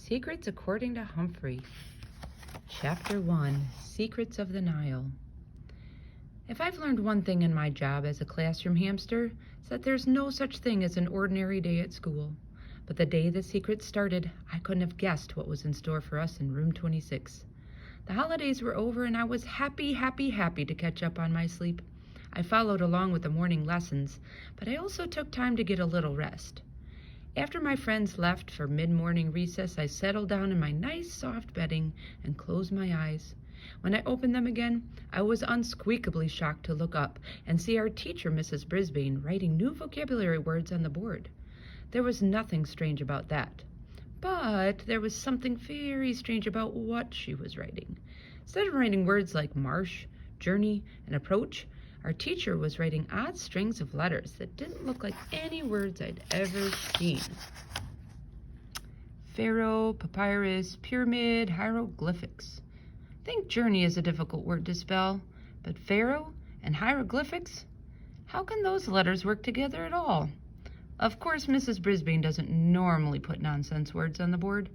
Secrets According to Humphrey. Chapter 1, Secrets of the Nile. If I've learned one thing in my job as a classroom hamster, it's that there's no such thing as an ordinary day at school. But the day the secrets started, I couldn't have guessed what was in store for us in room 26. The holidays were over and I was happy to catch up on my sleep. I followed along with the morning lessons, but I also took time to get a little rest. After my friends left for mid-morning recess, I settled down in my nice soft bedding and closed my eyes. When I opened them again, I was unsqueakably shocked to look up and see our teacher, Mrs. Brisbane, writing new vocabulary words on the board. There was nothing strange about that. But there was something very strange about what she was writing. Instead of writing words like marsh, journey, and approach, our teacher was writing odd strings of letters that didn't look like any words I'd ever seen. Pharaoh, papyrus, pyramid, hieroglyphics. I think journey is a difficult word to spell, but pharaoh and hieroglyphics? How can those letters work together at all? Of course, Mrs. Brisbane doesn't normally put nonsense words on the board.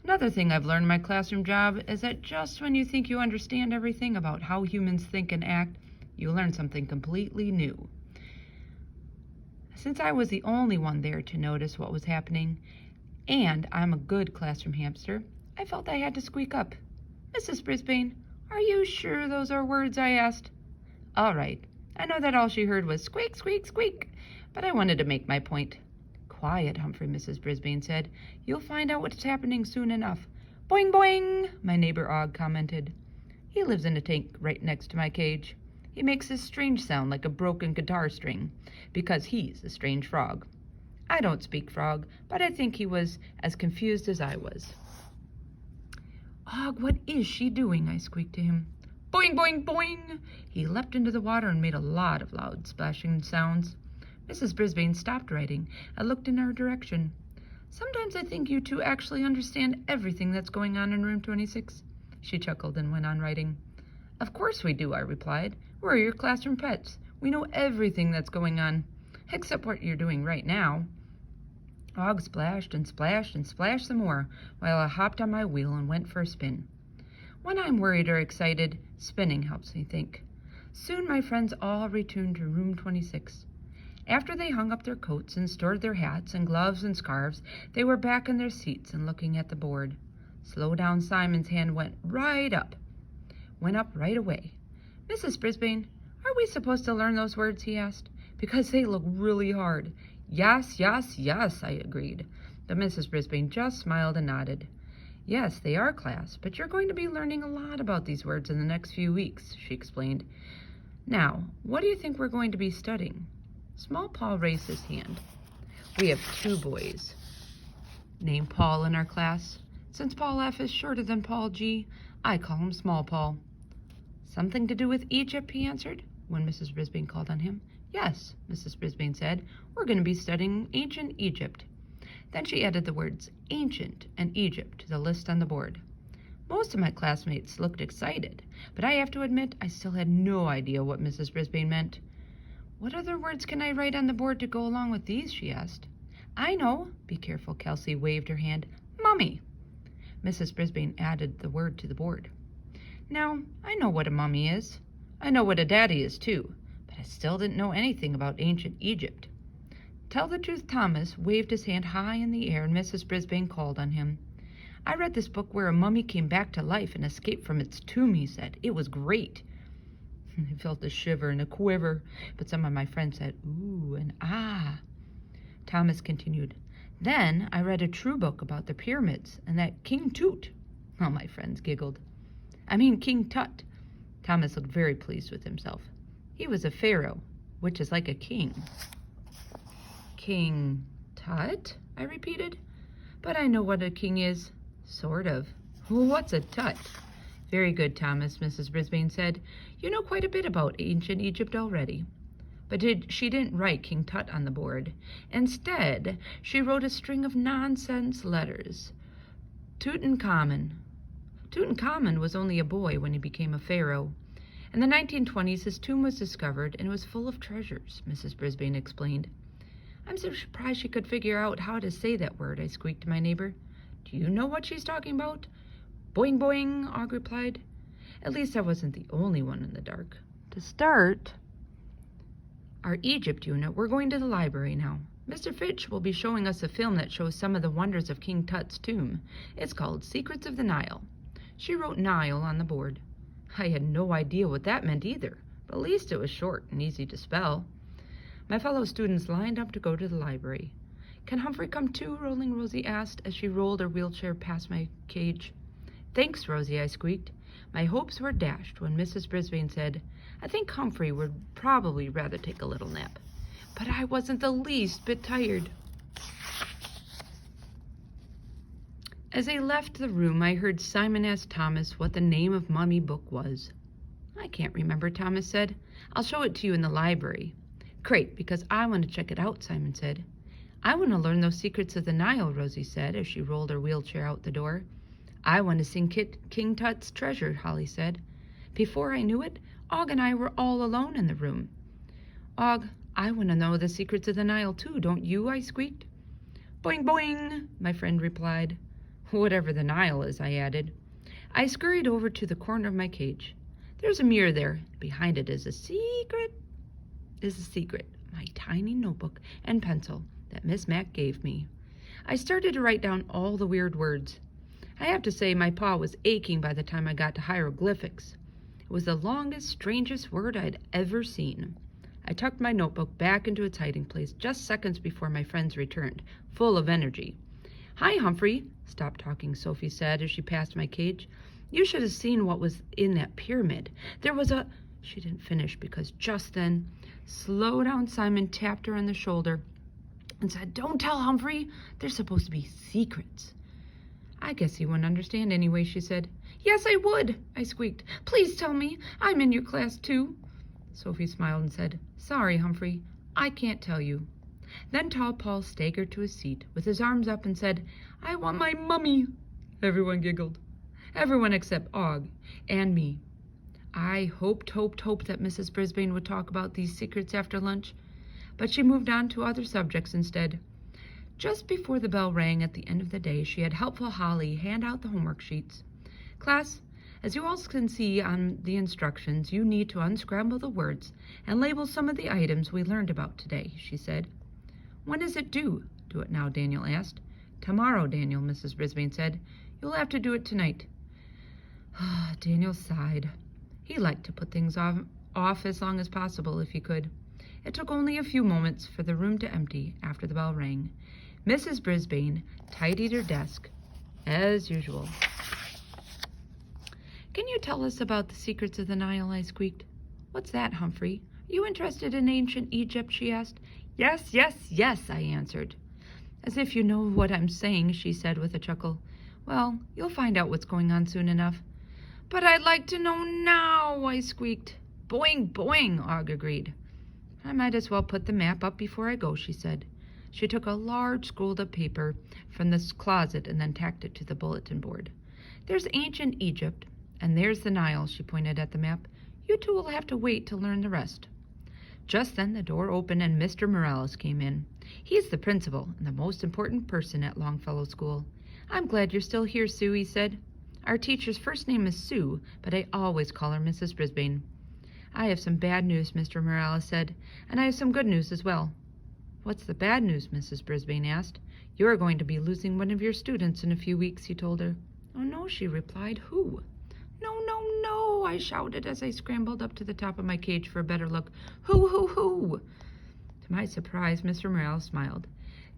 Another thing I've learned in my classroom job is that just when you think you understand everything about how humans think and act, you learn something completely new. Since I was the only one there to notice what was happening, and I'm a good classroom hamster, I felt I had to squeak up. Mrs. Brisbane, are you sure those are words? I asked. All right. I know that all she heard was squeak, squeak, squeak, but I wanted to make my point. Quiet, Humphrey, Mrs. Brisbane said. You'll find out what's happening soon enough. Boing, boing, my neighbor Og commented. He lives in a tank right next to my cage. He makes this strange sound like a broken guitar string, because he's a strange frog. I don't speak frog, but I think he was as confused as I was. Og, what is she doing? I squeaked to him. Boing, boing, boing! He leapt into the water and made a lot of loud splashing sounds. Mrs. Brisbane stopped writing and looked in our direction. Sometimes I think you two actually understand everything that's going on in room 26. She chuckled and went on writing. Of course we do, I replied. We're your classroom pets. We know everything that's going on, except what you're doing right now. Og splashed and splashed and splashed some more, while I hopped on my wheel and went for a spin. When I'm worried or excited, spinning helps me think. Soon my friends all returned to room 26. After they hung up their coats and stored their hats and gloves and scarves, they were back in their seats and looking at the board. Slow down Simon's hand went up right away. Mrs. Brisbane, are we supposed to learn those words? He asked. Because they look really hard. Yes, I agreed. But Mrs. Brisbane just smiled and nodded. Yes, they are, class, but you're going to be learning a lot about these words in the next few weeks, she explained. Now, what do you think we're going to be studying? Small Paul raised his hand. We have two boys named Paul in our class. Since Paul F is shorter than Paul G, I call him Small Paul. Something to do with Egypt, he answered, when Mrs. Brisbane called on him. Yes, Mrs. Brisbane said, we're going to be studying ancient Egypt. Then she added the words ancient and Egypt to the list on the board. Most of my classmates looked excited, but I have to admit I still had no idea what Mrs. Brisbane meant. What other words can I write on the board to go along with these? She asked. I know. Be careful, Kelsey waved her hand. Mummy. Mrs. Brisbane added the word to the board. Now, I know what a mummy is. I know what a daddy is, too, but I still didn't know anything about ancient Egypt. Tell the truth, Thomas waved his hand high in the air, and Mrs. Brisbane called on him. I read this book where a mummy came back to life and escaped from its tomb, he said. It was great. I felt a shiver and a quiver, but some of my friends said, ooh and ah. Thomas continued, Then I read a true book about the pyramids and that King Tut. All my friends giggled. King Tut. Thomas looked very pleased with himself. He was a pharaoh, which is like a king. King Tut? I repeated. But I know what a king is. Sort of. What's a tut? Very good, Thomas, Mrs. Brisbane said. You know quite a bit about ancient Egypt already. But she didn't write King Tut on the board. Instead, she wrote a string of nonsense letters. Tutankhamun. Tutankhamun was only a boy when he became a pharaoh. In the 1920s, his tomb was discovered and it was full of treasures, Mrs. Brisbane explained. I'm so surprised she could figure out how to say that word, I squeaked to my neighbor. Do Do you know what she's talking about? Boing, boing, Og replied. At least I wasn't the only one in the dark. To start our Egypt unit, we're going to the library now. Mr. Fitch will be showing us a film that shows some of the wonders of King Tut's tomb. It's called Secrets of the Nile. She wrote Nile on the board. I had no idea what that meant either, but at least it was short and easy to spell. My fellow students lined up to go to the library. Can Humphrey come too? Rolling Rosie asked as she rolled her wheelchair past my cage. Thanks, Rosie, I squeaked. My hopes were dashed when Mrs. Brisbane said, I think Humphrey would probably rather take a little nap. But I wasn't the least bit tired. As I left the room, I heard Simon ask Thomas what the name of Mummy book was. I can't remember, Thomas said. I'll show it to you in the library. Great, because I want to check it out, Simon said. I want to learn those secrets of the Nile, Rosie said as she rolled her wheelchair out the door. I want to sing King Tut's treasure, Holly said. Before I knew it, Og and I were all alone in the room. Og, I want to know the secrets of the Nile too, don't you? I squeaked. Boing, boing, my friend replied. Whatever the Nile is, I added. I scurried over to the corner of my cage. There's a mirror there. Behind it is a secret, my tiny notebook and pencil that Miss Mac gave me. I started to write down all the weird words. I have to say my paw was aching by the time I got to hieroglyphics. It was the longest, strangest word I'd ever seen. I tucked my notebook back into its hiding place just seconds before my friends returned, full of energy. Hi, Humphrey. Stop talking, Sophie said as she passed my cage. You should have seen what was in that pyramid. There was a... She didn't finish because just then, Slow Down Simon tapped her on the shoulder and said, Don't tell Humphrey. They're supposed to be secrets. I guess he wouldn't understand anyway, she said. Yes, I would, I squeaked. Please tell me. I'm in your class too. Sophie smiled and said, Sorry, Humphrey. I can't tell you. Then Tall Paul staggered to his seat with his arms up and said, I want my mummy. Everyone giggled. Everyone except Og and me. I hoped that Mrs. Brisbane would talk about these secrets after lunch, but she moved on to other subjects instead. Just before the bell rang at the end of the day, she had helpful Holly hand out the homework sheets. Class, as you all can see on the instructions, you need to unscramble the words and label some of the items we learned about today, she said. When is it due? Do it now, Daniel asked. Tomorrow, Daniel, Mrs. Brisbane said. You'll have to do it tonight. Daniel sighed. He liked to put things off as long as possible if he could. It took only a few moments for the room to empty after the bell rang. Mrs. Brisbane tidied her desk, as usual. Can you tell us about the secrets of the Nile? I squeaked. What's that, Humphrey? Are you interested in ancient Egypt? She asked. Yes, I answered. As if you know what I'm saying, she said with a chuckle. Well, you'll find out what's going on soon enough. But I'd like to know now, I squeaked. Boing, boing, Og agreed. I might as well put the map up before I go, she said. She took a large scrolled-up paper from the closet and then tacked it to the bulletin board. There's ancient Egypt, and there's the Nile, she pointed at the map. You two will have to wait to learn the rest. Just then the door opened and Mr. Morales came in. He's the principal and the most important person at Longfellow School. I'm glad you're still here, Sue, he said. Our teacher's first name is Sue, but I always call her Mrs. Brisbane. I have some bad news, Mr. Morales said, and I have some good news as well. What's the bad news? Mrs. Brisbane asked. You're going to be losing one of your students in a few weeks, he told her. Oh, no, she replied. Who? No, I shouted as I scrambled up to the top of my cage for a better look. Who? To my surprise, Mr. Morales smiled.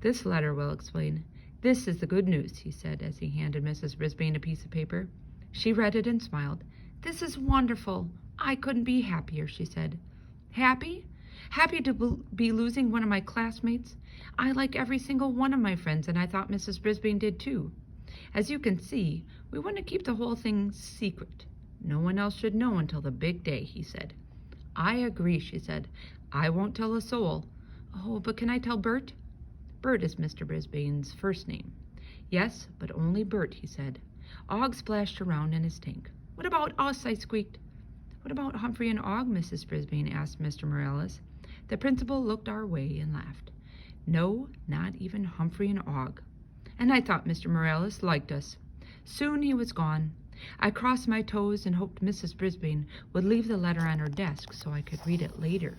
This letter will explain. This is the good news, he said as he handed Mrs. Brisbane a piece of paper. She read it and smiled. This is wonderful. I couldn't be happier, she said. Happy? Happy to be losing one of my classmates? I like every single one of my friends, and I thought Mrs. Brisbane did too. As you can see, we want to keep the whole thing secret. No one else should know until the big day, he said. I agree, she said. I won't tell a soul. Oh, but can I tell Bert? Bert is Mr. Brisbane's first name. Yes, but only Bert, he said. Og splashed around in his tank. What about us? I squeaked. What about Humphrey and Og? Mrs. Brisbane asked Mr. Morales. The principal looked our way and laughed. No, not even Humphrey and Og. and I thought Mr. Morales liked us. Soon he was gone. I crossed my toes and hoped Mrs. Brisbane would leave the letter on her desk so I could read it later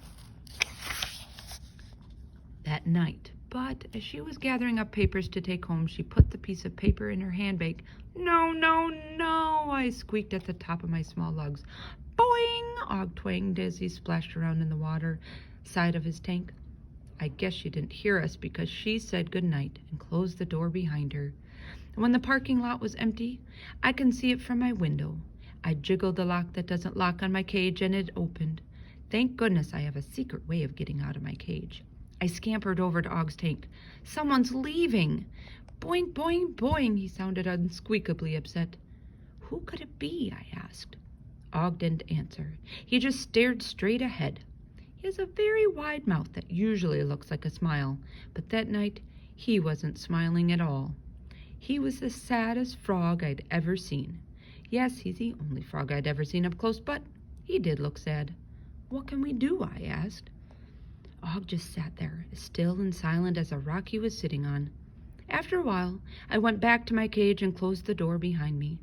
that night. But as she was gathering up papers to take home, she put the piece of paper in her handbag. No, no, no, I squeaked at the top of my small lugs. Boing! Og twanged as he splashed around in the water side of his tank. I guess she didn't hear us because she said good night and closed the door behind her. When the parking lot was empty, I can see it from my window. I jiggled the lock that doesn't lock on my cage, and it opened. Thank goodness I have a secret way of getting out of my cage. I scampered over to Og's tank. Someone's leaving. Boing, boing, boing, he sounded unsqueakably upset. Who could it be? I asked. Og didn't answer. He just stared straight ahead. He has a very wide mouth that usually looks like a smile, but that night he wasn't smiling at all. He was the saddest frog I'd ever seen. Yes, he's the only frog I'd ever seen up close, but he did look sad. What can we do? I asked. Og just sat there, as still and silent as a rock he was sitting on. After a while, I went back to my cage and closed the door behind me.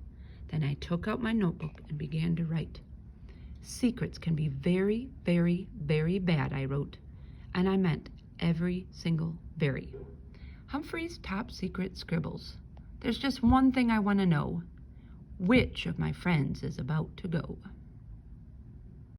Then I took out my notebook and began to write. Secrets can be very, very, very bad, I wrote. And I meant every single very. Humphrey's top secret scribbles. There's just one thing I want to know. Which of my friends is about to go?